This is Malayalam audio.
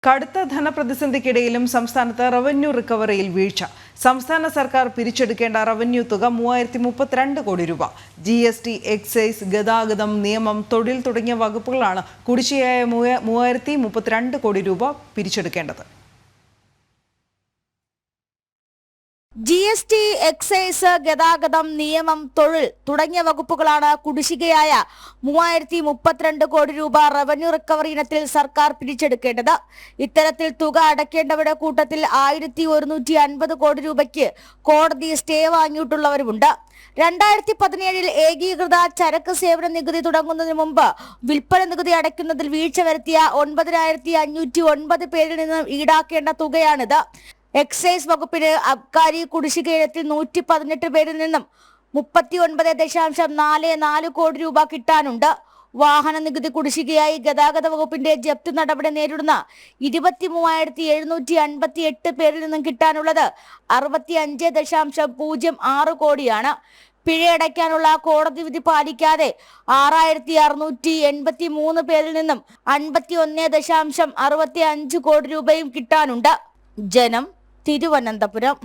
കടുത്ത ധനപ്രതിസന്ധിക്കിടയിലും സംസ്ഥാനത്ത് റവന്യൂ റിക്കവറിയിൽ വീഴ്ച. സംസ്ഥാന സർക്കാർ പിരിച്ചെടുക്കേണ്ട റവന്യൂ തുക 3032 കോടി രൂപ. GST, എക്സൈസ്, ഗതാഗതം, നിയമം, തൊഴിൽ തുടങ്ങിയ വകുപ്പുകളാണ് കുടിശ്ശികയായ 3032 കോടി രൂപ പിരിച്ചെടുക്കേണ്ടത്. GST, എക്സൈസ്, ഗതാഗതം, നിയമം, തൊഴിൽ തുടങ്ങിയ വകുപ്പുകളാണ് കുടിശ്ശികയായ 3032 കോടി രൂപ റവന്യൂ റിക്കവറി ഇനത്തിൽ സർക്കാർ പിരിച്ചെടുക്കേണ്ടത്. ഇത്തരത്തിൽ തുക അടയ്ക്കേണ്ടവരുടെ കൂട്ടത്തിൽ 1150 കോടി രൂപയ്ക്ക് കോടതി സ്റ്റേ വാങ്ങിയിട്ടുള്ളവരുമുണ്ട്. 2017 ഏകീകൃത ചരക്ക് സേവന നികുതി തുടങ്ങുന്നതിന് മുമ്പ് വിൽപ്പന നികുതി അടയ്ക്കുന്നതിൽ വീഴ്ച വരുത്തിയ 9509 പേരിൽ നിന്ന് ഈടാക്കേണ്ട തുകയാണിത്. എക്സൈസ് വകുപ്പിന് അബ്കാരി കുടിശ്ശിക ഇനത്തിൽ 118 പേരിൽ നിന്നും 39.44 കോടി രൂപ കിട്ടാനുണ്ട്. വാഹന നികുതി കുടിശ്ശികയായി ഗതാഗത വകുപ്പിന്റെ ജപ്തി നടപടി നേരിടുന്ന 23,758 പേരിൽ നിന്നും കിട്ടാനുള്ളത് 65.06 കോടിയാണ്. പിഴയടയ്ക്കാനുള്ള കോടതി വിധി പാലിക്കാതെ 6,683 പേരിൽ നിന്നും 51.65 കോടി രൂപയും കിട്ടാനുണ്ട്. ജനം, തിരുവനന്തപുരം.